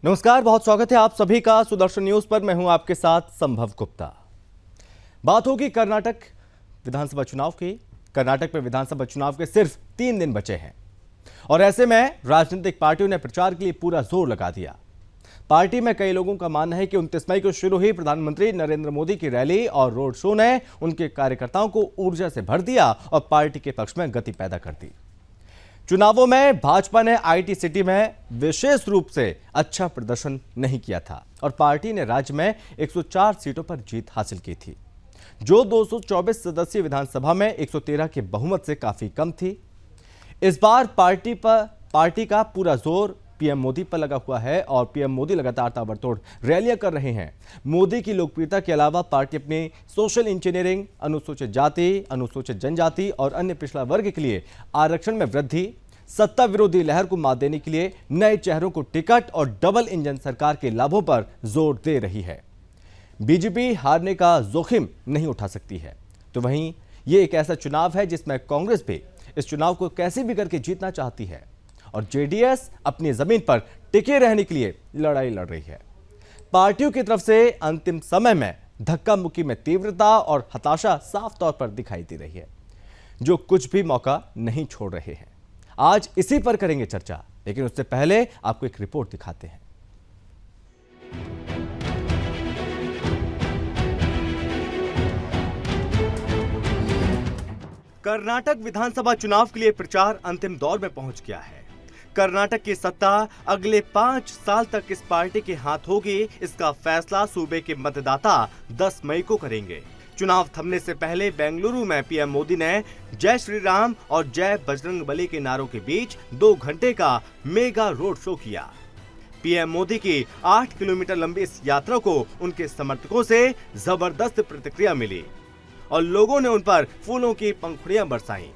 नमस्कार, बहुत स्वागत है आप सभी का सुदर्शन न्यूज पर। मैं हूं आपके साथ संभव गुप्ता। बात होगी कर्नाटक विधानसभा चुनाव की। कर्नाटक में विधानसभा चुनाव के सिर्फ 3 दिन बचे हैं और ऐसे में राजनीतिक पार्टियों ने प्रचार के लिए पूरा जोर लगा दिया। पार्टी में कई लोगों का मानना है कि 29 मई को शुरू हुई प्रधानमंत्री नरेंद्र मोदी की रैली और रोड शो ने उनके कार्यकर्ताओं को ऊर्जा से भर दिया और पार्टी के पक्ष में गति पैदा कर दी। चुनावों में भाजपा ने आईटी सिटी में विशेष रूप से अच्छा प्रदर्शन नहीं किया था और पार्टी ने राज्य में 104 सीटों पर जीत हासिल की थी, जो 224 सदस्यीय विधानसभा में 113 के बहुमत से काफी कम थी। इस बार पार्टी का पूरा जोर पीएम मोदी पर लगा हुआ है और पीएम मोदी लगातार ताबड़तोड़ रैलियां कर रहे हैं। मोदी की लोकप्रियता के अलावा पार्टी अपनी सोशल इंजीनियरिंग, अनुसूचित जाति, अनुसूचित जनजाति और अन्य पिछड़ा वर्ग के लिए आरक्षण में वृद्धि, सत्ता विरोधी लहर को मात देने के लिए नए चेहरों को टिकट और डबल इंजन सरकार के लाभों पर जोर दे रही है। बीजेपी हारने का जोखिम नहीं उठा सकती है, तो वहीं ये एक ऐसा चुनाव है जिसमें कांग्रेस भी इस चुनाव को कैसे भी करके जीतना चाहती है और जेडीएस अपनी जमीन पर टिके रहने के लिए लड़ाई लड़ रही है। पार्टियों की तरफ से अंतिम समय में धक्का मुक्की में तीव्रता और हताशा साफ तौर पर दिखाई दे रही है, जो कुछ भी मौका नहीं छोड़ रहे हैं। आज इसी पर करेंगे चर्चा, लेकिन उससे पहले आपको एक रिपोर्ट दिखाते हैं। कर्नाटक विधानसभा चुनाव के लिए प्रचार अंतिम दौर में पहुंच गया है। कर्नाटक की सत्ता अगले 5 साल तक किस पार्टी के हाथ होगी, इसका फैसला सूबे के मतदाता 10 मई को करेंगे। चुनाव थमने से पहले बेंगलुरु में पीएम मोदी ने जय श्री राम और जय बजरंगबली के नारों के बीच 2 घंटे का मेगा रोड शो किया। पीएम मोदी की 8 किलोमीटर लंबी इस यात्रा को उनके समर्थकों से जबरदस्त प्रतिक्रिया मिली और लोगों ने उन पर फूलों की पंखुड़ियां बरसाईं।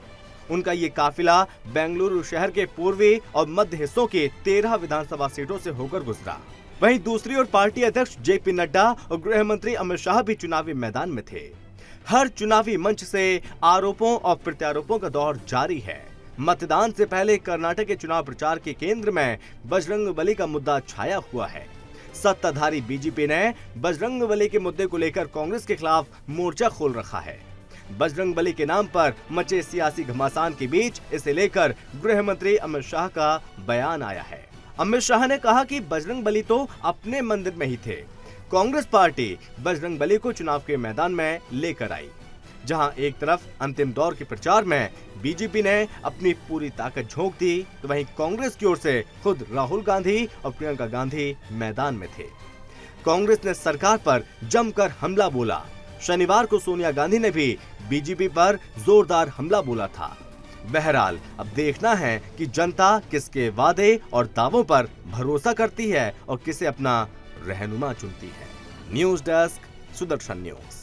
उनका ये काफिला बेंगलुरु शहर के पूर्वी और मध्य हिस्सों के 13 विधानसभा सीटों से होकर गुजरा। वहीं दूसरी ओर पार्टी अध्यक्ष जेपी नड्डा और गृह मंत्री अमित शाह भी चुनावी मैदान में थे। हर चुनावी मंच से आरोपों और प्रत्यारोपों का दौर जारी है। मतदान से पहले कर्नाटक के चुनाव प्रचार के केंद्र में बजरंगबली का मुद्दा छाया हुआ है। सत्ताधारी बीजेपी ने बजरंगबली के मुद्दे को लेकर कांग्रेस के खिलाफ मोर्चा खोल रखा है। बजरंगबली के नाम पर मचे सियासी घमासान के बीच इसे लेकर गृह मंत्री अमित शाह का बयान आया है। अमित शाह ने कहा कि बजरंगबली तो अपने मंदिर में ही थे। कांग्रेस पार्टी बजरंगबली को चुनाव के मैदान में लेकर आई, जहां एक तरफ अंतिम दौर के प्रचार में बीजेपी ने अपनी पूरी ताकत झोंक दी, तो वहीं कांग्रेस की ओर से खुद राहुल गांधी और प्रियंका गांधी मैदान में थे। कांग्रेस ने सरकार पर जमकर हमला बोला। शनिवार को सोनिया गांधी ने भी बीजेपी पर जोरदार हमला बोला था। बहरहाल अब देखना है कि जनता किसके वादे और दावों पर भरोसा करती है और किसे अपना रहनुमा चुनती है। News desk, Sudarshan news.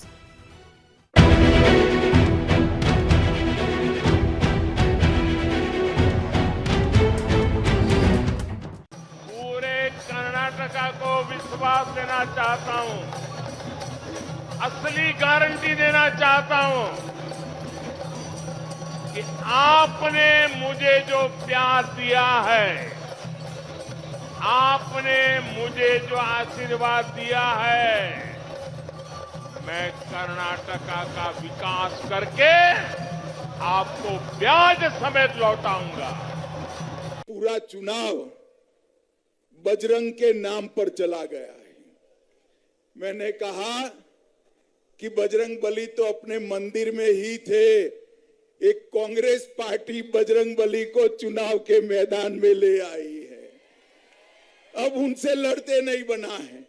पूरे कर्नाटका को विश्वास देना चाहता हूं, असली गारंटी देना चाहता हूं कि आपने मुझे जो प्यार दिया है, आपने मुझे जो आशीर्वाद दिया है, मैं कर्नाटका का विकास करके आपको ब्याज समेत लौटाऊंगा। पूरा चुनाव बजरंग के नाम पर चला गया है। मैंने कहा कि बजरंगबली तो अपने मंदिर में ही थे। एक कांग्रेस पार्टी बजरंगबली को चुनाव के मैदान में ले आई है, अब उनसे लड़ते नहीं बना है।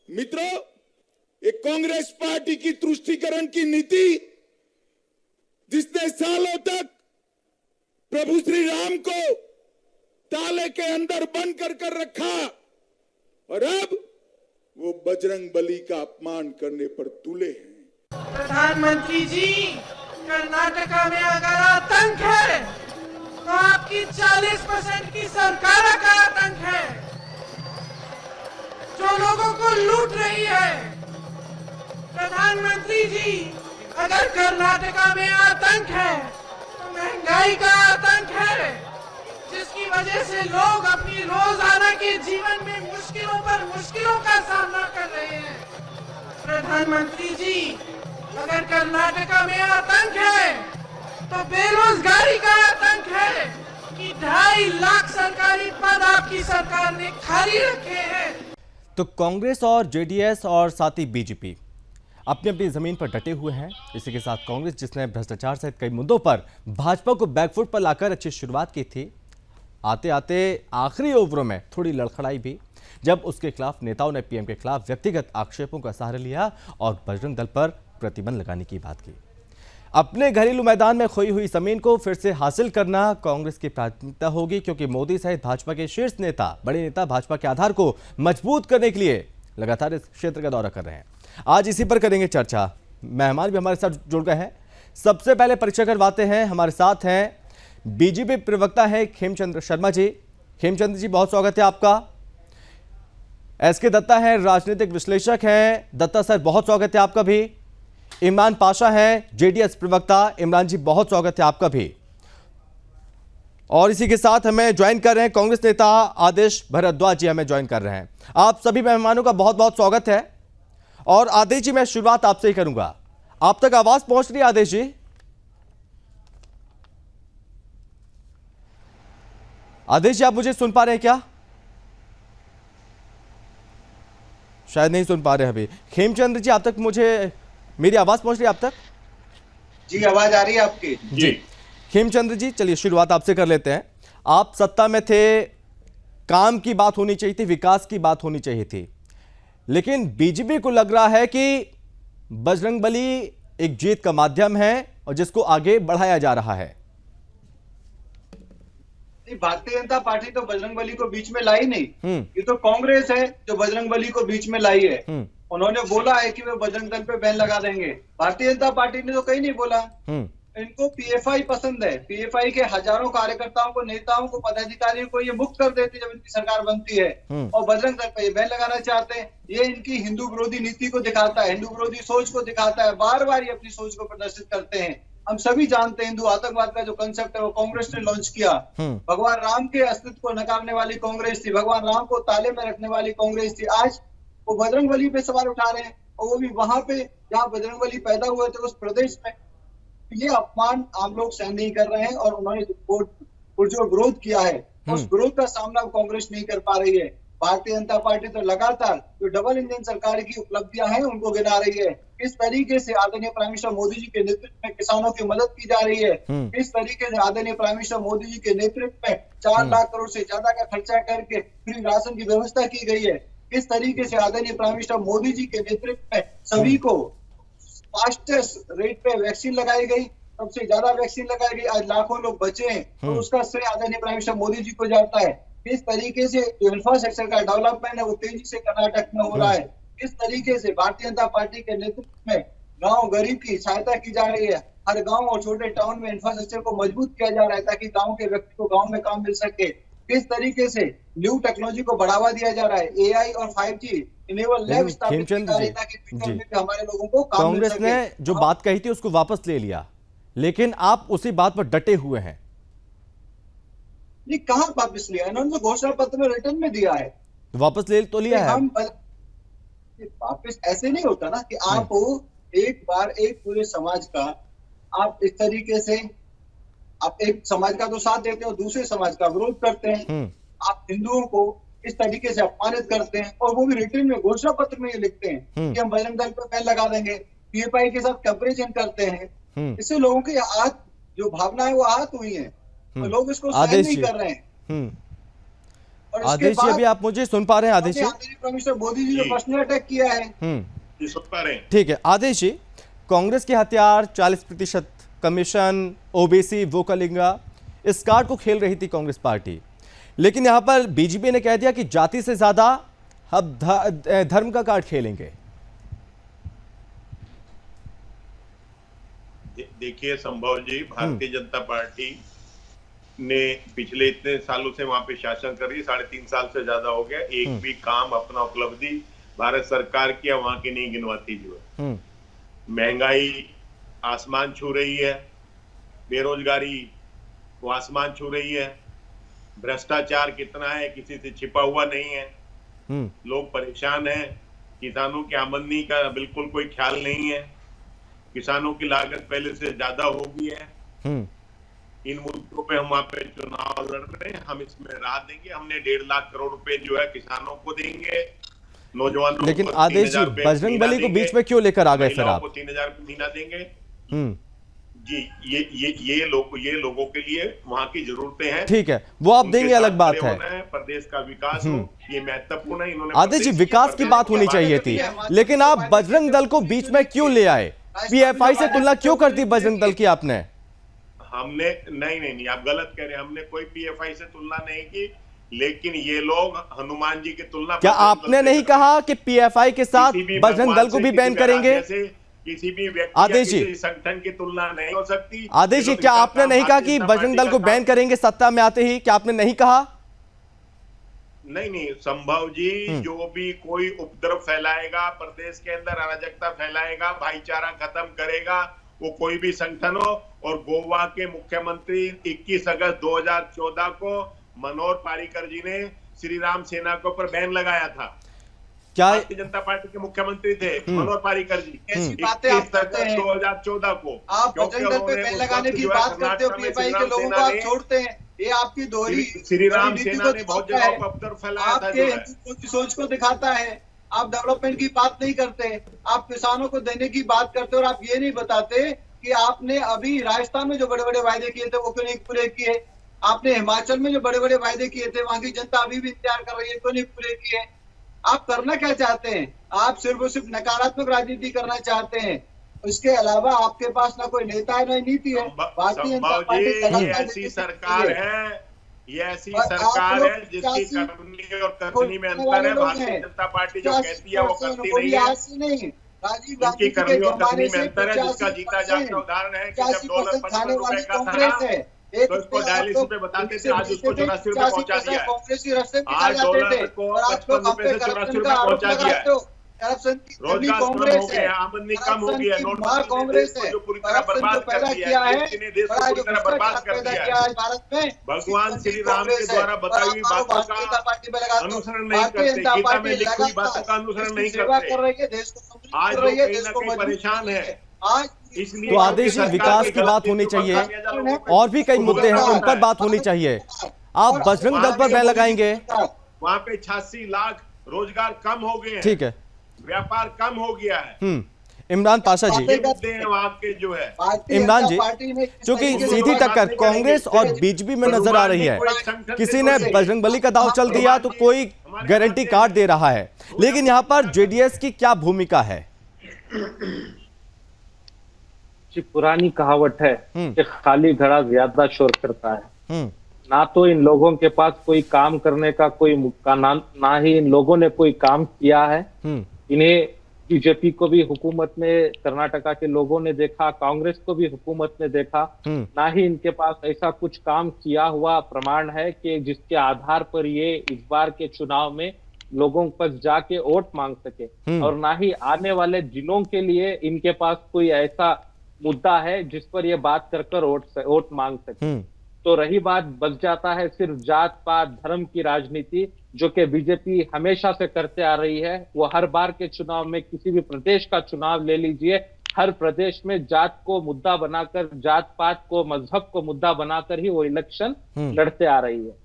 मित्रों, एक कांग्रेस पार्टी की तुष्टीकरण की नीति, जिसने सालों तक प्रभु श्री राम को ताले के अंदर बंद कर रखा और अब वो बजरंगबली का अपमान करने पर तुले हैं। प्रधानमंत्री जी, कर्नाटका में अगर आतंक है तो आपकी 40% की सरकार का आतंक है, जो लोगों को लूट रही है। प्रधानमंत्री जी, अगर कर्नाटका में आतंक है तो महंगाई का आतंक है, जिसकी वजह से लोग अपनी रोजाना के जीवन में मुश्किलों का सामना कर रहे हैं। प्रधानमंत्री जी, अगर कर्नाटका में आतंक है तो बेरोजगारी का आतंक है कि 2.5 लाख सरकारी पद आपकी सरकार ने खाली रखे हैं। तो कांग्रेस और जेडीएस और साथ ही बीजेपी अपनी अपनी जमीन पर डटे हुए हैं। इसी के साथ कांग्रेस, जिसने भ्रष्टाचार सहित कई मुद्दों पर भाजपा को बैकफुट पर लाकर अच्छी शुरुआत की थी, आते आते आखिरी ओवरों में थोड़ी लड़खड़ाई भी, जब उसके खिलाफ नेताओं ने पीएम के खिलाफ व्यक्तिगत आक्षेपों का सहारा लिया और बजरंग दल पर प्रतिबंध लगाने की बात की। अपने घरेलू मैदान में खोई हुई जमीन को फिर से हासिल करना कांग्रेस की प्राथमिकता होगी, क्योंकि मोदी सहित भाजपा के शीर्ष नेता, बड़े नेता भाजपा के आधार को मजबूत करने के लिए लगातार इस क्षेत्र का दौरा कर रहे हैं। आज इसी पर करेंगे चर्चा। मेहमान भी हमारे साथ जुड़ गए हैं। सबसे पहले परिचय करवाते हैं। हमारे साथ हैं बीजेपी प्रवक्ता है खेमचंद्र शर्मा जी। खेमचंद्र जी, बहुत स्वागत है आपका। एसके दत्ता है, राजनीतिक विश्लेषक हैं। दत्ता सर, बहुत स्वागत है आपका भी। इमरान पाशा है, जेडीएस प्रवक्ता। इमरान जी, बहुत स्वागत है आपका भी। और इसी के साथ हमें ज्वाइन कर रहे हैं कांग्रेस नेता आदेश भारद्वाज जी, हमें ज्वाइन कर रहे हैं। आप सभी मेहमानों का बहुत बहुत स्वागत है। और आदेश जी, मैं शुरुआत आपसे ही करूंगा। आप तक आवाज पहुंच रही है आदेश जी? आदेश जी, आप मुझे सुन पा रहे हैं क्या? शायद नहीं सुन पा रहे अभी। खेमचंद्र जी, आप तक मुझे मेरी आवाज पहुंच रही है आप तक? जी, आवाज आ रही है आपकी? जी। खेमचंद्र जी, चलिए शुरुआत आपसे कर लेते हैं। आप सत्ता में थे, काम की बात होनी चाहिए थी, विकास की बात होनी चाहिए थी, लेकिन बीजेपी को लग रहा है कि बजरंगबली एक जीत का माध्यम है और जिसको आगे बढ़ाया जा रहा है। भारतीय जनता पार्टी तो बजरंगबली को बीच में लाई नहीं। ये तो कांग्रेस है जो बजरंगबली को बीच में लाई है। उन्होंने बोला है कि वे बजरंग दल पे बैन लगा देंगे। भारतीय जनता पार्टी ने तो कहीं नहीं बोला। इनको पीएफआई पसंद है। पीएफआई के हजारों कार्यकर्ताओं को, नेताओं को, पदाधिकारियों को ये मुक्त कर देती जब इनकी सरकार बनती है, और बजरंग दल पे ये बैन लगाना चाहते हैं। ये इनकी हिंदू विरोधी नीति को दिखाता है, हिंदू विरोधी सोच को दिखाता है। बार बार ये अपनी सोच को प्रदर्शित करते हैं। हम सभी जानते हैं हिंदू आतंकवाद का जो कंसेप्ट है वो कांग्रेस ने लॉन्च किया। भगवान राम के अस्तित्व को नकारने वाली कांग्रेस थी, भगवान राम को ताले में रखने वाली कांग्रेस थी। आज वो बजरंगबली पे सवाल उठा रहे हैं, और वो भी वहां पे जहां बजरंगबली पैदा हुए थे, उस प्रदेश में। ये अपमान आम लोग सहन नहीं कर रहे हैं, और उन्होंने जो विरोध किया है उस विरोध का सामना कांग्रेस नहीं कर पा रही है। भारतीय जनता पार्टी तो लगातार जो डबल इंजन सरकार की उपलब्धियां हैं उनको गिना रही है। किस तरीके से आदरणीय प्राइम मिनिस्टर मोदी जी के नेतृत्व में किसानों की मदद की जा रही है, किस तरीके से आदरणीय प्राइम मिनिस्टर मोदी जी के नेतृत्व में 4 लाख करोड़ से ज्यादा का खर्चा करके फ्री राशन की व्यवस्था की गई है, किस तरीके से आदरणीय प्राइम मिनिस्टर मोदी जी के नेतृत्व में सभी को फास्टेस्ट रेट पे वैक्सीन लगाई गई, सबसे ज्यादा वैक्सीन लगाई गई, आज लाखों लोग बचे हैं, तो उसका श्रेय आदरणीय प्राइम मिनिस्टर मोदी जी को जाता है। किस तरीके से जो इंफ्रास्ट्रक्चर का डेवलपमेंट है वो तेजी से कर्नाटक में हो रहा है, किस तरीके से भारतीय जनता पार्टी के नेतृत्व में गांव गरीब की सहायता की जा रही है, हर गांव और छोटे टाउन में इंफ्रास्ट्रक्चर को मजबूत किया जा रहा है ताकि गांव के व्यक्ति को गांव में काम मिल सके, किस तरीके से न्यू टेक्नोलॉजी को बढ़ावा दिया जा रहा है, एआई और 5G इनेबल लैब स्थापित की जा रही है ताकि फ्यूचर में हमारे लोगों को काम मिल सके। कांग्रेस ने जो बात कही थी उसको वापस ले लिया, लेकिन आप उसी बात पर डटे हुए हैं। ये कहाँ वापस लिया? इन्होंने तो घोषणा पत्र में रिटर्न में दिया है, वापस ले तो लिया है। वापस ऐसे नहीं होता ना कि आप एक बार एक पूरे समाज का आप इस तरीके से, आप एक समाज का तो साथ देते हो, दूसरे समाज का विरोध करते हैं। आप हिंदुओं को इस तरीके से अपमानित करते हैं, और वो भी रिटर्न में घोषणा पत्र में ये लिखते हैं कि हम बजरंग दल पर बैन लगा देंगे, पीएफआई के साथ कंपैरिजन करते हैं। इससे लोगों की जो भावना है वो आहत हुई है, तो लोग इसको सहन नहीं कर रहे हैं। और आदेश जी, अभी आप मुझे सुन पा रहे हैं? आदेश जी, प्राइम मिनिस्टर मोदी जी ने पर्सनल अटैक किया है। सुन पा रहे हैं? ठीक है आदेश जी, कांग्रेस के हथियार 40% कमीशन, ओबीसी, वोकल इंडिया, इस कार्ड को खेल रही थी कांग्रेस पार्टी, लेकिन यहां पर बीजेपी ने कह दिया कि जाति से ज्यादा हम धर्म का कार्ड खेलेंगे। देखिए संभव जी, भारतीय जनता पार्टी ने पिछले इतने सालों से वहां पे शासन कर रही है, 3.5 साल से ज्यादा हो गया, एक भी काम अपना उपलब्धि भारत सरकार की वहां की नहीं गिनवाती जो है। महंगाई आसमान छू रही है, बेरोजगारी वो आसमान छू रही है, भ्रष्टाचार कितना है किसी से छिपा हुआ नहीं है, लोग परेशान हैं, किसानों की आमदनी का बिल्कुल कोई ख्याल नहीं है, किसानों की लागत पहले से ज्यादा हो गई है। इन मुद्दों पे हम वहां पे चुनाव लड़ रहे हैं, हम इसमें राहत देंगे। हमने 1.5 लाख करोड़ रुपए जो है किसानों को देंगे, नौजवानों लेकिन को आदेश जी, 3,000 रुपए बजरंग बली को बीच में क्यों लेकर आ गए फिर आप? 3,000 महीना देंगे जी। ये लोगों के लिए वहां की जरूरतें हैं। ठीक है, वो आप देंगे, अलग बात है। प्रदेश का विकास हो, ये महत्वपूर्ण है। इन्होंने आदेश जी, विकास की बात होनी चाहिए थी, लेकिन आप बजरंग दल को बीच में क्यों ले आए? पीएफआई से तुलना क्यों कर दी बजरंग दल की आपने? हमने नहीं, आप गलत कह रहे हैं। हमने कोई पीएफआई से तुलना नहीं की, लेकिन ये लोग हनुमान जी की तुलना। क्या आपने नहीं कहा कि पीएफआई के साथ बजरंग दल को भी बैन करेंगे? किसी भी व्यक्ति आदेश जी, किसी संगठन की तुलना नहीं हो सकती। आदेश जी, क्या आपने नहीं कहा कि बजरंग दल को बैन करेंगे सत्ता में आते ही? क्या आपने नहीं कहा? नहीं, संभव जी, जो भी कोई उपद्रव फैलाएगा, प्रदेश के अंदर अराजकता फैलाएगा, भाईचारा खत्म करेगा, वो कोई भी संगठन हो। और गोवा के मुख्यमंत्री 21 अगस्त 2014 को मनोहर पारीकर जी ने श्री राम सेना के ऊपर बैन लगाया था। क्या भारतीय जनता पार्टी के मुख्यमंत्री थे मनोहर पारीकर जी। ऐसी बातें आप करते हैं 2014 को आप बजरंग दल पे बैन लगाने की बात करते हो, पीएफआई के लोगों को आप छोड़ते हैं। ये आपकी दोहरी श्री राम सेना ने बहुत जगह पर उपद्रव फैलाया था। आपके हिंदुत्व की सोच को दिखाता है। आप डेवलपमेंट की बात नहीं करते, आप किसानों को देने की बात करते और आप ये नहीं बताते कि आपने अभी राजस्थान में जो बड़े बड़े वायदे किए थे वो क्यों नहीं पूरे किए। आपने हिमाचल में जो बड़े बड़े वायदे किए थे वहां की जनता अभी भी इंतजार कर रही है, क्यों नहीं पूरे किए। आप करना क्या चाहते हैं? आप सिर्फ और सिर्फ नकारात्मक राजनीति करना चाहते हैं। इसके अलावा आपके पास ना कोई नेता है ना नीति है। भारतीय जनता पार्टी ऐसी सरकार है, ये ऐसी सरकार है जिसकी करनी और करनी में अंतर है। भारतीय जनता पार्टी जो कहती है वो करती नहीं है। राजीव गांधी करनी और करनी में अंतर है, जिसका जीता जागता उदाहरण है कि जब डॉलर 55 रुपए का था तो इसको 42 रुपए बताते थे, आज उसको 84 रुपए पहुंचा दिया है। आज डॉलर को 55 रुपए से 84 रुपए पहुंचा दिया है। रोजगार कम हो गया, आमदनी कम हो गई है। कांग्रेस है जो पूरी तरह बर्बाद कर दिया है, देश को पूरी तरह बर्बाद कर दिया है। भारत में भगवान श्री राम के द्वारा बताई हुई बातों का अनुसरण नहीं करते, गीता में लिखी हुई बातों का अनुसरण नहीं करते। आज लोग कहीं ना कहीं परेशान है। इसलिए तो आदेश जी, विकास की बात होनी चाहिए, और भी कई मुद्दे हैं उन पर बात होनी चाहिए। आप बजरंग दल पर बैन लगाएंगे? वहां पे 86 लाख रोजगार कम हो गए हैं। ठीक है, व्यापार कम हो गया है। इमरान पाशा जी, वहां के जो है इमरान जी, क्योंकि सीधी टक्कर कांग्रेस और बीजेपी में नजर आ रही है। किसी ने बजरंग बली का दांव चल दिया तो कोई गारंटी कार्ड दे रहा है, लेकिन यहाँ पर जेडीएस की क्या भूमिका है? पुरानी कहावत है कि खाली घड़ा ज्यादा शोर करता है। ना तो इन लोगों के पास कोई काम करने का कोई मौका, ना ही इन लोगों ने कोई काम किया है। इन्हें बीजेपी को भी हुकूमत में कर्नाटका के लोगों ने देखा, कांग्रेस को भी हुकूमत में देखा। ना ही इनके पास ऐसा कुछ काम किया हुआ प्रमाण है कि जिसके आधार पर ये इस बार के चुनाव में लोगों के पास जाके वोट मांग सके, और ना ही आने वाले दिनों के लिए इनके पास कोई ऐसा मुद्दा है जिस पर ये बात कर वोट मांग सके। तो रही बात, बच जाता है सिर्फ जात पात धर्म की राजनीति, जो कि बीजेपी हमेशा से करते आ रही है। वो हर बार के चुनाव में, किसी भी प्रदेश का चुनाव ले लीजिए, हर प्रदेश में जात को मुद्दा बनाकर, जात पात को, मजहब को मुद्दा बनाकर ही वो इलेक्शन लड़ते आ रही है।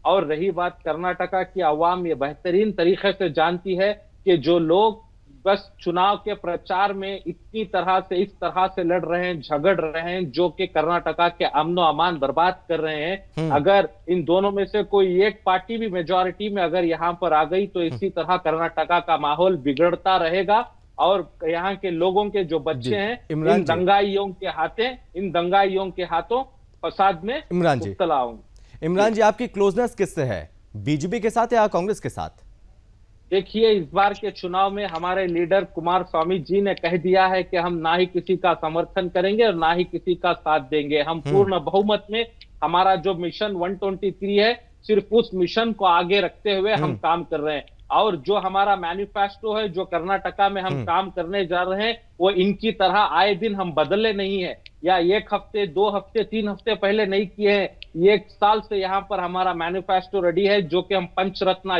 और रही बात कर्नाटका की आवाम, ये बेहतरीन तरीके से जानती है कि जो लोग बस चुनाव के प्रचार में इतनी तरह से, इस तरह से लड़ रहे हैं, झगड़ रहे हैं, जो कि कर्नाटका के अमनो अमान बर्बाद कर रहे हैं, अगर इन दोनों में से कोई एक पार्टी भी मेजॉरिटी में अगर यहाँ पर आ गई तो इसी तरह कर्नाटका का माहौल बिगड़ता रहेगा। और यहाँ के लोगों के जो बच्चे हैं इन दंगाइयों के हाथों फसाद में मुब्तला होंगे। इमरान जी, आपकी क्लोजनेस किससे है, बीजेपी के साथ या कांग्रेस के साथ? देखिए, इस बार के चुनाव में हमारे लीडर कुमार स्वामी जी ने कह दिया है कि हम ना ही किसी का समर्थन करेंगे और ना ही किसी का साथ देंगे। हम पूर्ण बहुमत में, हमारा जो मिशन 123 है, सिर्फ उस मिशन को आगे रखते हुए हम काम कर रहे हैं। और जो हमारा मैनिफेस्टो है, जो कर्नाटका में हम काम करने जा रहे हैं, वो इनकी तरह आए दिन हम बदले नहीं है, या एक हफ्ते, 2 हफ्ते, 3 हफ्ते पहले नहीं किए हैं। 1 साल से यहाँ पर हमारा मैनिफेस्टो रेडी है, जो कि हम पंचरत्न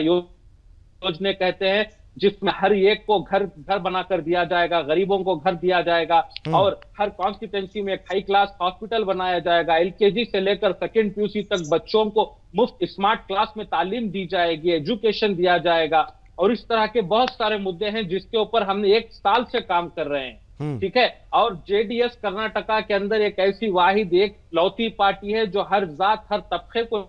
योजना कहते हैं, जिसमें हर एक को घर घर बनाकर दिया जाएगा, गरीबों को घर दिया जाएगा, और हर कॉन्स्टिट्यूंसी में एक हाई क्लास हॉस्पिटल बनाया जाएगा। एलकेजी से लेकर सेकेंड पीयूसी तक बच्चों को मुफ्त स्मार्ट क्लास में तालीम दी जाएगी, एजुकेशन दिया जाएगा। और इस तरह के बहुत सारे मुद्दे हैं जिसके ऊपर हम 1 साल से काम कर रहे हैं, ठीक है। और जेडीएस कर्नाटका के अंदर एक ऐसी वाहिद एक लौती पार्टी है जो हर जात हर तबके को,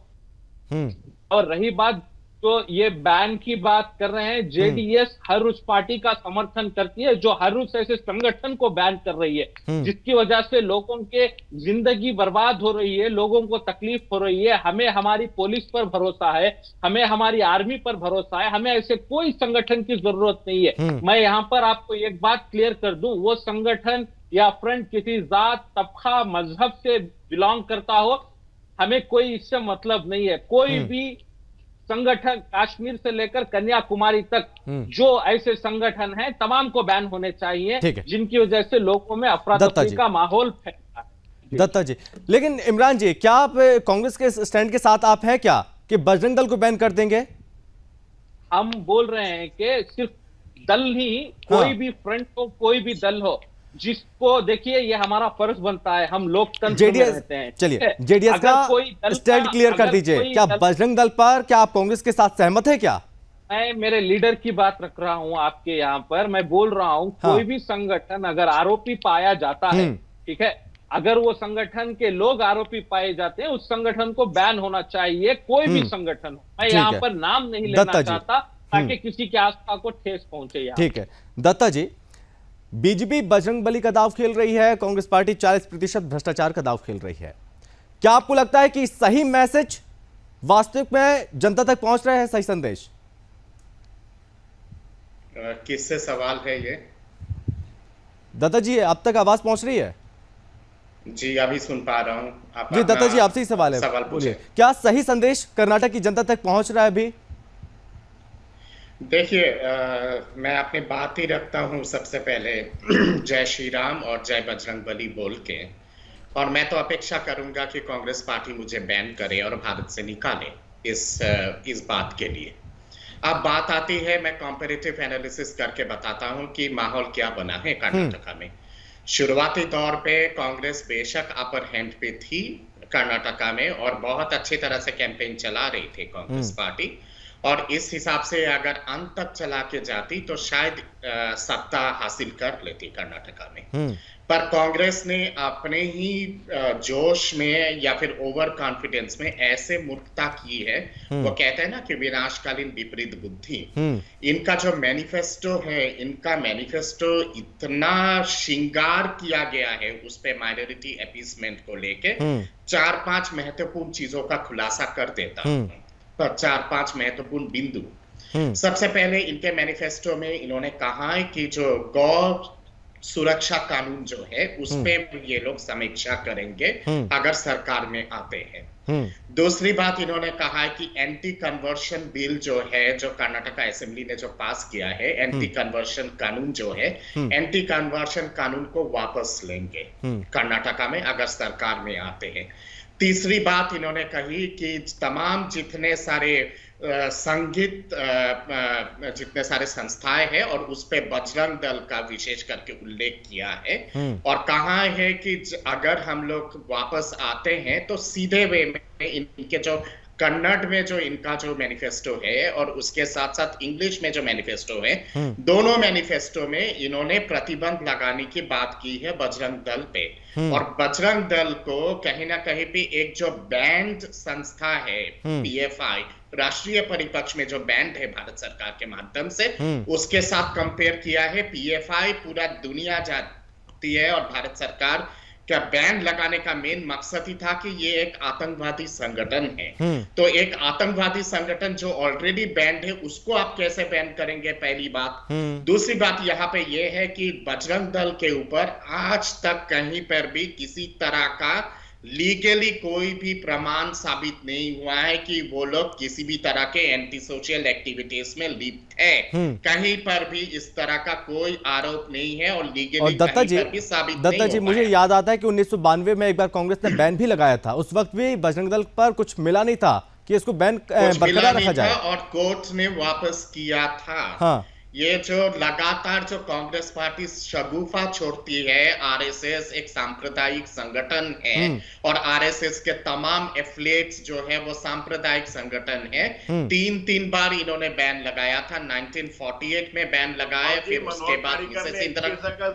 और रही बात तो ये बैन की बात कर रहे हैं, जेडीएस हर उस पार्टी का समर्थन करती है जो हर उस ऐसे संगठन को बैन कर रही है जिसकी वजह से लोगों के जिंदगी बर्बाद हो रही है, लोगों को तकलीफ हो रही है। हमें हमारी पुलिस पर भरोसा है, हमें हमारी आर्मी पर भरोसा है, हमें ऐसे कोई संगठन की जरूरत नहीं है। मैं यहाँ पर आपको एक बात क्लियर कर दूं, वो संगठन या फ्रंट किसी जात तबका मजहब से बिलोंग करता हो, हमें कोई इससे मतलब नहीं है। कोई भी संगठन कश्मीर से लेकर कन्याकुमारी तक जो ऐसे संगठन हैं तमाम को बैन होने चाहिए जिनकी वजह से लोगों में अफरा तफरी का माहौल फैलता है। दत्ता जी, लेकिन इमरान जी, क्या आप कांग्रेस के स्टैंड के साथ आप हैं क्या कि बजरंग दल को बैन कर देंगे? हम बोल रहे हैं कि सिर्फ दल ही, कोई भी फ्रंट हो, कोई भी दल हो, जिसको देखिए ये हमारा फर्ज बनता है, हम लोकतंत्र में रहते हैं। चलिए जेडीएस का स्टैंड क्लियर कर दीजिए, क्या बजरंग दल पर क्या आप कांग्रेस के साथ सहमत है क्या? मैं मेरे लीडर की बात रख रहा हूं आपके यहाँ पर, मैं बोल रहा हूं कोई भी संगठन अगर आरोपी पाया जाता है, ठीक है, अगर वो संगठन के लोग आरोपी पाए जाते हैं उस संगठन को बैन होना चाहिए, कोई भी संगठन हो। मैं यहाँ पर नाम नहीं लेना चाहता ताकि किसी की आस्था को ठेस पहुंचे। ठीक है दत्ता जी, बीजेपी बजरंगबली का दांव खेल रही है, कांग्रेस पार्टी 40% भ्रष्टाचार का दांव खेल रही है। क्या आपको लगता है कि सही मैसेज वास्तविक में जनता तक पहुंच रहा है, सही संदेश? किससे सवाल है ये? दत्ता जी, अब तक आवाज पहुंच रही है? जी अभी सुन पा रहा हूं। जी दत्ता जी, आपसे ही सवाल है, सवाल पूछिए। क्या सही संदेश कर्नाटक की जनता तक पहुंच रहा है अभी? देखिए, मैं अपनी बात ही रखता हूं सबसे पहले जय श्री राम और जय बजरंगबली बोल के, और मैं तो अपेक्षा करूंगा कि कांग्रेस पार्टी मुझे बैन करे और भारत से निकाले इस बात के लिए। अब बात आती है, मैं कॉम्पेरेटिव एनालिसिस करके बताता हूं कि माहौल क्या बना है कर्नाटका में। शुरुआती तौर पे कांग्रेस बेशक अपर हैंड पे थी कर्नाटका में और बहुत अच्छी तरह से कैंपेन चला रही थी कांग्रेस पार्टी, और इस हिसाब से अगर अंत तक चला के जाती तो शायद सत्ता हासिल कर लेती कर्नाटका में। पर कांग्रेस ने अपने ही जोश में या फिर ओवर कॉन्फिडेंस में ऐसे मूर्खता की है, वो कहते हैं ना कि विनाशकालीन विपरीत बुद्धि। इनका जो मैनिफेस्टो है, इनका मैनिफेस्टो इतना श्रृंगार किया गया है उस पे माइनॉरिटी अपीसमेंट को लेके 4-5 महत्वपूर्ण चीजों का खुलासा कर देता हूं, पर 4-5 महत्वपूर्ण बिंदु। सबसे पहले इनके मैनिफेस्टो में इन्होंने कहा है कि जो गौ सुरक्षा कानून जो है उस पे ये लोग समीक्षा करेंगे अगर सरकार में आते हैं। दूसरी बात इन्होंने कहा है कि एंटी कन्वर्शन बिल जो है, जो कर्नाटका असेंबली ने जो पास किया है, एंटी कन्वर्शन कानून जो है, एंटी कन्वर्शन कानून को वापस लेंगे कर्नाटका में अगर सरकार में आते हैं। तीसरी बात इन्होंने कही कि तमाम जितने सारे संगीत जितने सारे संस्थाएं हैं और उस पे बजरंग दल का विशेष करके उल्लेख किया है, और कहा है कि अगर हम लोग वापस आते हैं तो सीधे वे में इनके जो कन्नड़ में जो इनका जो मैनिफेस्टो है और उसके साथ साथ इंग्लिश में जो मैनिफेस्टो है, दोनों मैनिफेस्टो में इन्होंने प्रतिबंध लगाने की बात की है बजरंग दल पे। और बजरंग दल को कहीं ना कहीं पे एक जो बैंड संस्था है पीएफआई, राष्ट्रीय परिपक्ष में जो बैंड है भारत सरकार के माध्यम से, उसके साथ कंपेयर किया है। पीएफआई पूरा दुनिया जानती है और भारत सरकार क्या बैन लगाने का मेन मकसद ही था कि ये एक आतंकवादी संगठन है। तो एक आतंकवादी संगठन जो ऑलरेडी बैंड है उसको आप कैसे बैन करेंगे, पहली बात। दूसरी बात यहाँ पे ये है कि बजरंग दल के ऊपर आज तक कहीं पर भी किसी तरह का लीगली कोई भी प्रमाण साबित नहीं हुआ है कि वो लोग किसी भी तरह के एंटी सोशल एक्टिविटीज में लिप्त है। कहीं पर भी इस तरह का कोई आरोप नहीं है और लीगली कहीं पर भी साबित नहीं दत्ता जी, मुझे याद आता है कि 1992 में एक बार कांग्रेस ने बैन भी लगाया था, उस वक्त भी बजरंग दल पर कुछ मिला नहीं था कि इसको बैन कुछ बरकरार मिला रखा नहीं जाए। था और कोर्ट ने वापस किया था। हाँ, ये जो लगातार जो कांग्रेस पार्टी शगुफा छोड़ती है, आरएसएस एक सांप्रदायिक संगठन है और आरएसएस के तमाम एफिलिएट्स जो है वो सांप्रदायिक संगठन है। 3 बार इन्होंने बैन लगाया था। 1948 में बैन लगाया, फिर उसके बाद मिसेस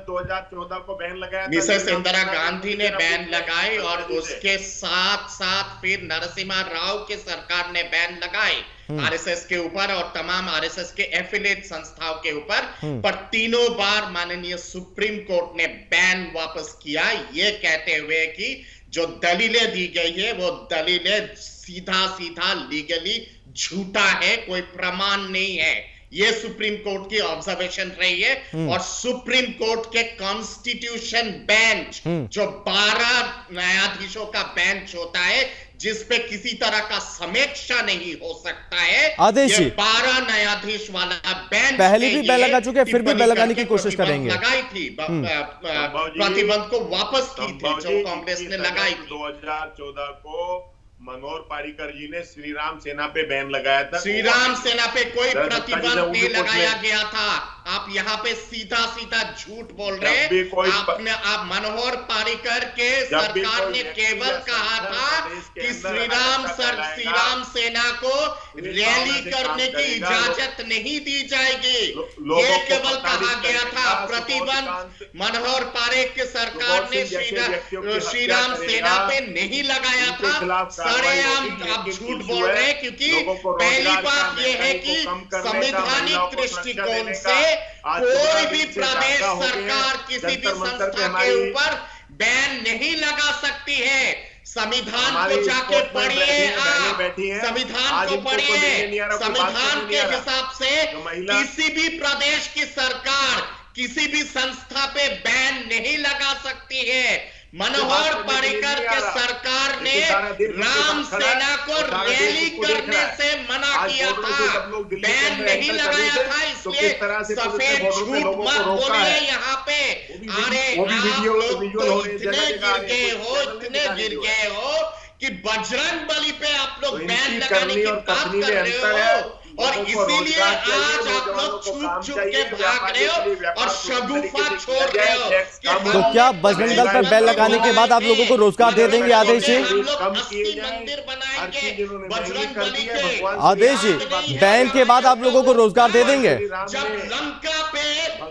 2014 को बैन लगाया, मिसेस इंदिरा गांधी ने बैन लगाए और उसके साथ साथ फिर नरसिम्हा राव की सरकार ने बैन लगाए आरएसएस के ऊपर और तमाम आरएसएस के एफिलिएट संस्थाओं के ऊपर। पर तीनों बार माननीय सुप्रीम कोर्ट ने बैन वापस किया, ये कहते हुए कि जो दलीलें दी गई है वो दलीलें सीधा सीधा लीगली झूठा है, कोई प्रमाण नहीं है। ये सुप्रीम कोर्ट की ऑब्जर्वेशन रही है। और सुप्रीम कोर्ट के कॉन्स्टिट्यूशन बेंच जो 12 न्यायाधीशों का बेंच होता है, जिसपे किसी तरह का समीक्षा नहीं हो सकता है, आदेश जी, 12 न्यायाधीश वाला बेंच पहले भी बैन लगा चुके, फिर भी बैन लगाने की कोशिश करेंगे। लगाई थी प्रतिबंध को वापस की थी जो कांग्रेस ने लगाई थी। 2014 को मनोहर पारिकर जी ने श्री राम सेना पे बैन लगाया था। श्री राम सेना पे कोई प्रतिबंध नहीं लगाया गया था। आप यहाँ पे सीधा सीधा झूठ बोल रहे हैं। आप मनोहर पारिकर के सरकार ने केवल कहा था कि श्री राम सेना को रैली करने की इजाजत नहीं दी जाएगी, ये केवल कहा गया था। प्रतिबंध मनोहर पारिकर की सरकार ने श्री राम सेना पे नहीं लगाया था। आप झूठ बोल रहे हैं, क्योंकि पहली बात यह है कि संवैधानिक दृष्टिकोण से कोई भी प्रदेश सरकार किसी भी संस्था के ऊपर बैन नहीं लगा सकती है। संविधान को जाके पढ़िए, आप संविधान को पढ़िए। संविधान के हिसाब से किसी भी प्रदेश की सरकार किसी भी संस्था पे बैन नहीं लगा सकती है। मनोहर पारिकर के सरकार ने राम सेना को रैली करने से मना किया था, बैन नहीं लगाया था। इसलिए सफेद झूठ मत बोलिए यहाँ पे। अरे आप लोग तो इतने गिर गए हो कि बजरंग बली पे आप लोग बैन लगाने की बात कर रहे हो और इसीलिए आज आप लोग छुप के भाग रहे हो और शगुफा छोड़ रहे हो। तो क्या बजरंग दल पर बैन लगाने के बाद आप लोगों को रोजगार दे देंगे आदेश जी? मंदिर बनाएंगे बजरंग बली के। आदेश जी, बैन के बाद आप लोगों को रोजगार दे देंगे? जब लंका पे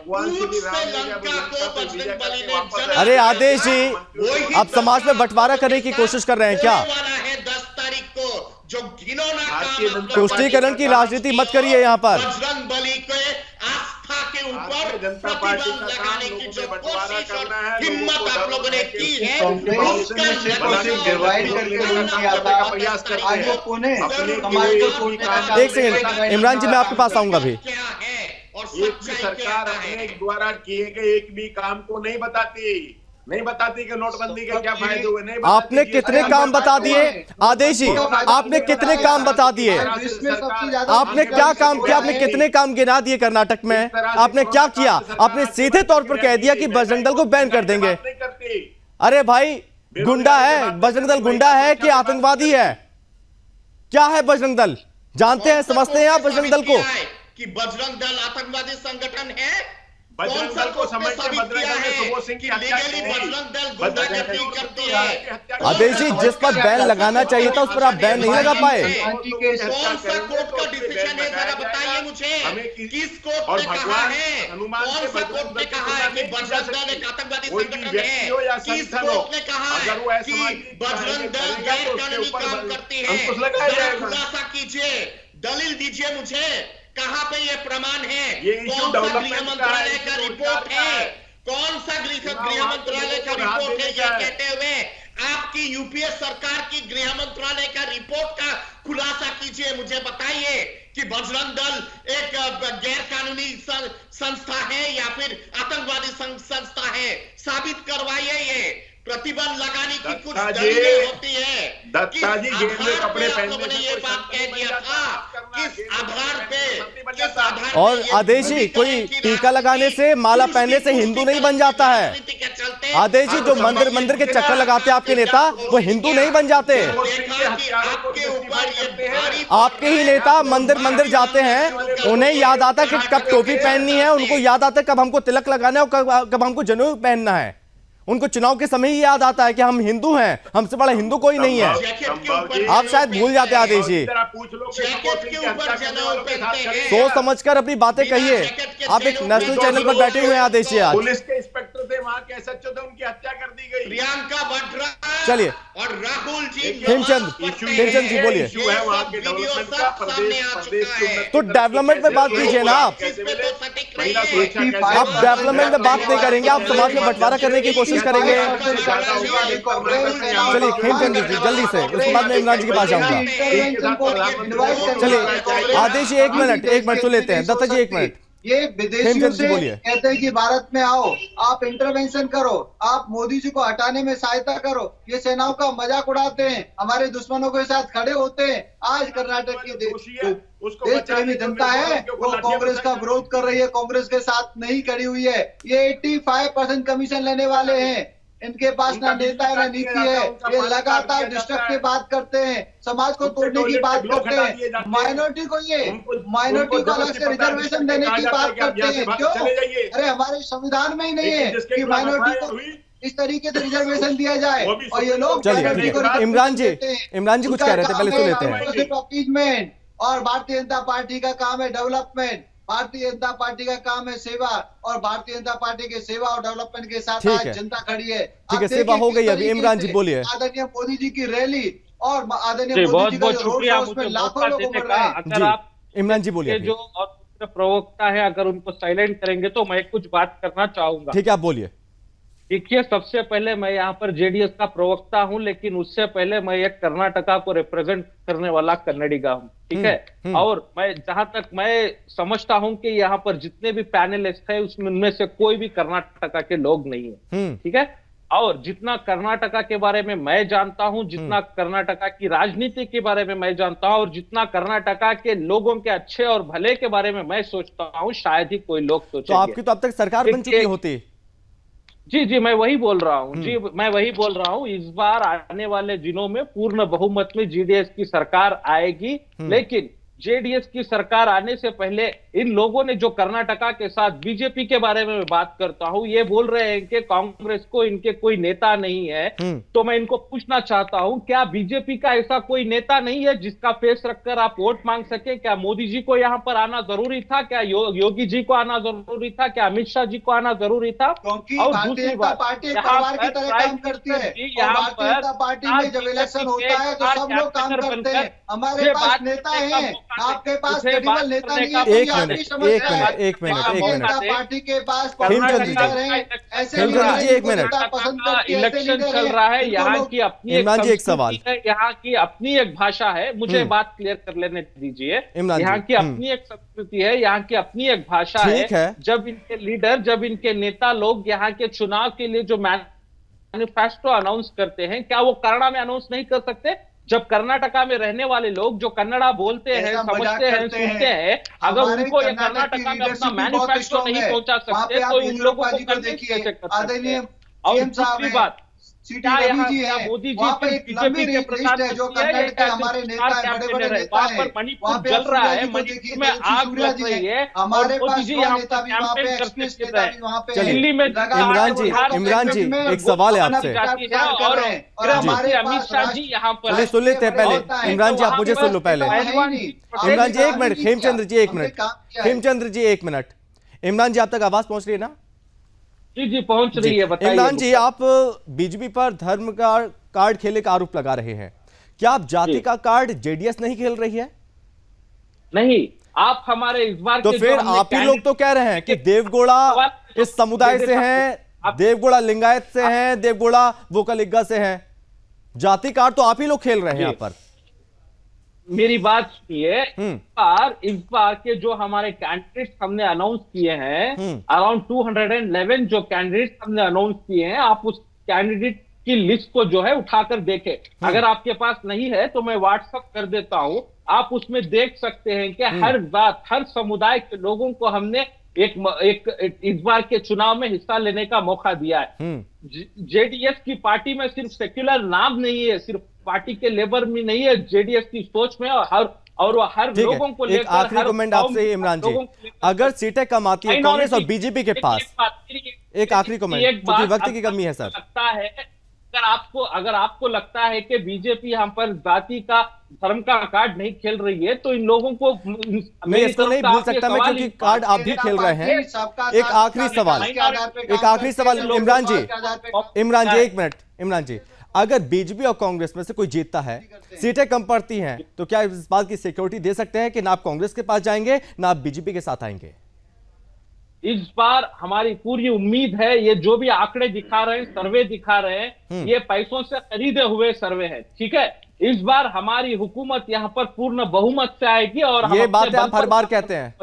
लंका को बजरंग बली ने, अरे आदेश जी, आप समाज में बंटवारा करने की कोशिश कर रहे हैं क्या? 10 तारीख को जो घिनौना काम तुष्टीकरण की राजनीति मत करिए यहाँ पर। बजरंग बली के आस्था के ऊपर प्रतिबंध लगाने की जो कोशिश और हिम्मत आप लोगों ने की है, एक सेकंड इमरान जी, मैं आपके पास आऊंगा भी। क्या है और एक भी सरकार अपने द्वारा किए गए एक भी काम को नहीं बताती कि नोटबंदी के क्या फायदे हुए। नहीं आपने कितने काम बता दिए आदेश जी? आपने कितने काम बता दिए? आपने क्या काम किया? आपने कितने काम गिना दिए कर्नाटक में? आपने क्या किया? आपने सीधे तौर पर कह दिया कि बजरंग दल को बैन कर देंगे। अरे भाई, गुंडा है बजरंग दल? गुंडा है कि आतंकवादी है? क्या है बजरंग दल? जानते हैं, समझते हैं आप बजरंग दल को? कि बजरंग दल आतंकवादी संगठन है? बजरंग दल को समझते आदेश जी, जिस पर बैन लगाना चाहिए था उस पर आप बैन नहीं लगा पाए। कौन सा कोर्ट का डिसीजन है, जरा बताइए मुझे। किस कोर्ट ने कहा है, कौन सा कोर्ट ने कहा है कि बजरंग दल एक आतंकवादी संगठन है? किस कोर्ट ने कहा है कि बजरंग दल गैर कानूनी काम करती है? खुलासा कीजिए, दलील दीजिए मुझे, कहां पे ये प्रमाण है? कौन सा गृह मंत्रालय का रिपोर्ट है? कौन सा गृह मंत्रालय का रिपोर्ट है? ये कहते हुए आपकी यूपीए सरकार की गृह मंत्रालय का रिपोर्ट का खुलासा कीजिए, मुझे बताइए कि बजरंग दल एक गैर कानूनी संस्था है या फिर आतंकवादी संस्था है। साबित करवाइए। ये प्रतिबंध लगाने की कुछ दलीलें होती है। दत्ता जी कपड़े पहनने ये बात कह दिया था, किस आधार पे? और आदेश जी, कोई टीका लगाने से, माला पहनने से हिंदू नहीं बन जाता है। के चलते आदेश जी, जो मंदिर मंदिर के चक्कर लगाते हैं आपके नेता, वो हिंदू नहीं बन जाते। आपके ही नेता मंदिर मंदिर जाते हैं, उन्हें याद आता कि कब टोपी पहननी है, उनको याद आता है कब हमको तिलक लगाना है और कब हमको जनेऊ पहनना है। उनको चुनाव के समय ही याद आता है कि हम हिंदू हैं, हमसे बड़ा हिंदू कोई नहीं है। आप शायद भूल जाते हैं आदेश जी। सोच समझकर अपनी बातें कहिए। आप एक नेशनल चैनल पर बैठे हुए हैं आदेश जी। आज पुलिस के इंस्पेक्टर थे, वहां के एसएचओ थे, उनकी हत्या कर दी गई। प्रियंका वाड्रा चलिए, और राहुल जी हेमचंद जी बोलिए। इशू है वहां के डेवलपमेंट का, प्रदेश की तो डेवलपमेंट में बात कीजिए ना आप। आप डेवलपमेंट में बात नहीं करेंगे, आप समाज में बंटवारा करने की कोशिश करेंगे। चलिए हेमचंद जी जल्दी से, उसके बाद मैं इमरान जी के पास जाऊंगा। चलिए आदेश जी, एक मिनट तो लेते हैं। दत्ता जी एक मिनट। ये विदेशियों से कहते हैं कि भारत में आओ, आप इंटरवेंशन करो, आप मोदी जी को हटाने में सहायता करो। ये सेनाओं का मजाक उड़ाते हैं, हमारे दुश्मनों के साथ खड़े होते हैं। आज कर्नाटक की देश प्रेमी जनता है, वो कांग्रेस का विरोध कर रही है, कांग्रेस के साथ नहीं खड़ी हुई है। ये 85% कमीशन लेने वाले हैं। इनके पास ना नेता है ना नीति है। ये लगातार डिस्ट्रक्ट की बात करते हैं, समाज को तोड़ने की बात करते हैं, माइनॉरिटी को अलग से रिजर्वेशन देने की बात करते हैं। क्यों? अरे हमारे संविधान में ही नहीं है कि माइनॉरिटी को इस तरीके से रिजर्वेशन दिया जाए। और ये लोग इमरान जी कुछ कह रहे थे, पहले सुन लेते हैं। अपीजमेंट, और भारतीय जनता पार्टी का काम है डेवलपमेंट, भारतीय जनता पार्टी का काम है सेवा, और भारतीय जनता पार्टी के सेवा और डेवलपमेंट के साथ आज जनता खड़ी है। ठीक है, सेवा हो गई अभी। इमरान जी बोलिए। आदरणीय मोदी जी की रैली और आदरणीय मोदी जी का जो रोड शो, उसमें लाखों लोग उमड़ रहे हैं। अगर आप इमरान जी बोलिए। जो प्रवक्ता है, अगर उनको साइलेंट करेंगे तो मैं कुछ बात करना चाहूंगा। ठीक है, आप बोलिए। देखिए, सबसे पहले मैं यहाँ पर जेडीएस का प्रवक्ता हूं, लेकिन उससे पहले मैं एक कर्नाटका को रिप्रेजेंट करने वाला कन्नडिगा हूं। ठीक है, और मैं जहां तक मैं समझता हूं कि यहाँ पर जितने भी पैनलिस्ट है उनमें से कोई भी कर्नाटका के लोग नहीं है। ठीक है, और जितना कर्नाटका के बारे में मैं जानता हूं, जितना कर्नाटका की राजनीति के बारे में मैं जानता हूं, और जितना कर्नाटका के लोगों के अच्छे और भले के बारे में मैं सोचता हूं, शायद ही कोई लोग सोचेंगे। तो आपकी तो अब तक सरकार बन चुकी होती। जी, मैं वही बोल रहा हूँ। इस बार आने वाले दिनों में पूर्ण बहुमत में जेडीएस की सरकार आएगी, लेकिन जेडीएस की सरकार आने से पहले इन लोगों ने जो कर्नाटका के साथ बीजेपी के बारे में बात करता हूं, ये बोल रहे हैं कि कांग्रेस को इनके कोई नेता नहीं है। तो मैं इनको पूछना चाहता हूं, क्या बीजेपी का ऐसा कोई नेता नहीं है जिसका फेस रखकर आप वोट मांग सके? क्या मोदी जी को यहाँ पर आना जरूरी था? क्या योगी जी को आना जरूरी था? क्या अमित शाह जी को आना जरूरी था? क्योंकि भारतीय जनता पार्टी परिवार की तरह काम करती है। भारतीय जनता पार्टी में जब इलेक्शन होता है तो सब लोग काम करते हैं। हमारे पास नेता है, आपके पास क्रेडिबल नेता नहीं है। एक मिनट पार्टी के पास इलेक्शन चल रहा है, यहाँ की अपनी एक सवाल है, यहाँ की अपनी एक भाषा है। मुझे बात क्लियर कर लेने दीजिए। यहाँ की अपनी एक संस्कृति है, यहाँ की अपनी एक भाषा है। जब इनके लीडर, जब इनके नेता लोग यहाँ के चुनाव के लिए जो मैनिफेस्टो अनाउंस करते हैं, क्या वो कन्नड़ा में अनाउंस नहीं कर सकते? जब कर्नाटका में रहने वाले लोग जो कन्नड़ा बोलते हैं, समझते हैं, सुनते हैं, अगर उनको ये कर्नाटका में अपना मैनिफेस्टो नहीं पहुंचा सकते तो इन लोगों को कन्विंस कैसे कर सकते हैं? और दूसरी बात, क्या यहाँ मोदी जी बीजेपी के प्रधान हमारे नेता है, बड़े नेता हैं, मणिपुर जल रहा है, मणिपुर में आग लग रही है, हमारे मोदी जी यहाँ पर कैंपेन करते हैं। दिल्ली में इमरान जी एक सवाल है आपसे, और अमित शाह जी यहाँ पर सुन लेते हैं पहले। इमरान जी आप मुझे सुन लो पहले। इमरान जी एक मिनट, हेमचंद्र जी एक मिनट, हेमचंद्र जी एक मिनट। इमरान जी आप तक आवाज पहुंच रही है ना? जी पहुंच रही है, बताइए। इमरान जी, आप बीजेपी पर धर्म का कार्ड खेलने का आरोप लगा रहे हैं, क्या आप जाति का कार्ड जेडीएस नहीं खेल रही है? नहीं, आप हमारे इस बार तो फिर आप ही लोग तो कह रहे हैं कि देवगौड़ा इस समुदाय से हैं, देवगौड़ा लिंगायत से हैं, देवगौड़ा वोकलिग्गा से हैं, जाति कार्ड तो आप ही लोग खेल रहे हैं यहाँ पर। मेरी बात सुनिए। इस बार के जो हमारे कैंडिडेट्स हमने अनाउंस किए हैं, अराउंड 211 जो कैंडिडेट्स हमने अनाउंस किए हैं, आप उस कैंडिडेट की लिस्ट को जो है उठाकर देखें। अगर आपके पास नहीं है तो मैं व्हाट्सएप कर देता हूं, आप उसमें देख सकते हैं कि हर जात, हर समुदाय के लोगों को हमने एक इस बार के चुनाव में हिस्सा लेने का मौका दिया है। जेडीएस की पार्टी में सिर्फ सेक्युलर नाम नहीं है, सिर्फ पार्टी के लेबर में नहीं है, जेडीएस की सोच में और वो हर लोगों को लेकर। एक आखिरी कमेंट आपसे इमरान जी, अगर सीटें कम आती है कांग्रेस और बीजेपी के पास, एक आखिरी कमेंट, क्योंकि वक्त की कमी है सर। लगता है अगर आपको लगता है कि बीजेपी हम पर जाति का, धर्म का कार्ड नहीं खेल रही है, तो इन लोगों को मैं इसको नहीं भूल सकता मैं, क्योंकि कार्ड आप भी खेल रहे हैं। एक आखिरी सवाल इमरान जी, एक मिनट इमरान जी, अगर बीजेपी और कांग्रेस में से कोई जीतता है, सीटें कम पड़ती हैं, तो क्या इस बात की सिक्योरिटी दे सकते हैं कि ना आप कांग्रेस के पास जाएंगे ना आप बीजेपी के साथ आएंगे? इस बार हमारी पूरी उम्मीद है, ये जो भी आंकड़े दिखा रहे हैं, सर्वे दिखा रहे हैं, ये पैसों से खरीदे हुए सर्वे है, ठीक है। इस बार हमारी हुकूमत यहाँ पर पूर्ण बहुमत से आएगी और ये बात आप हर बार कहते हैं,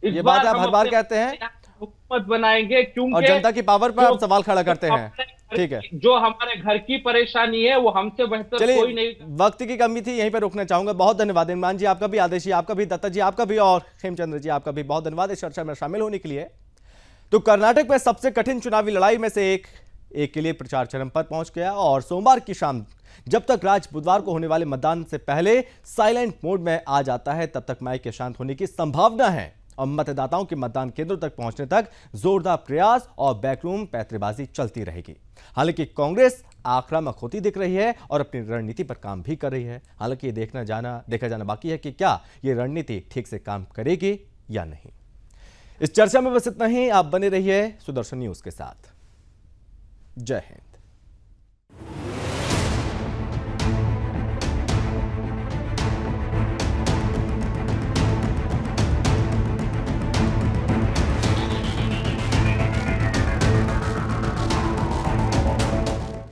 ये बात आप हर बार कहते हैं, हुकूमत बनाएंगे, क्योंकि और जनता की पावर पर आप सवाल खड़ा करते हैं। ठीक है, जो हमारे घर की परेशानी है वो हमसे बेहतर कोई नहीं। वक्त की कमी थी, यहीं पर रुकना चाहूंगा। बहुत धन्यवाद इमरान जी, आपका भी, आदेश जी आपका भी, दत्ता जी आपका भी, और खेमचंद्र जी आपका भी बहुत धन्यवाद इस चर्चा में शामिल होने के लिए। तो कर्नाटक में सबसे कठिन चुनावी लड़ाई में से एक के लिए प्रचार चरम पर पहुंच गया और सोमवार की शाम जब तक राज्य बुधवार को होने वाले मतदान से पहले साइलेंट मोड में आ जाता है, तब तक माइक के शांत होने की संभावना है और मतदाताओं के मतदान केंद्रों तक पहुंचने तक जोरदार प्रयास और बैकरूम पैंतरेबाजी चलती रहेगी। हालांकि कांग्रेस आक्रामक होती दिख रही है और अपनी रणनीति पर काम भी कर रही है। हालांकि ये देखा जाना बाकी है कि क्या ये रणनीति ठीक से काम करेगी या नहीं। इस चर्चा में बस इतना ही। आप बने रहिए सुदर्शन न्यूज के साथ। जय हिंद।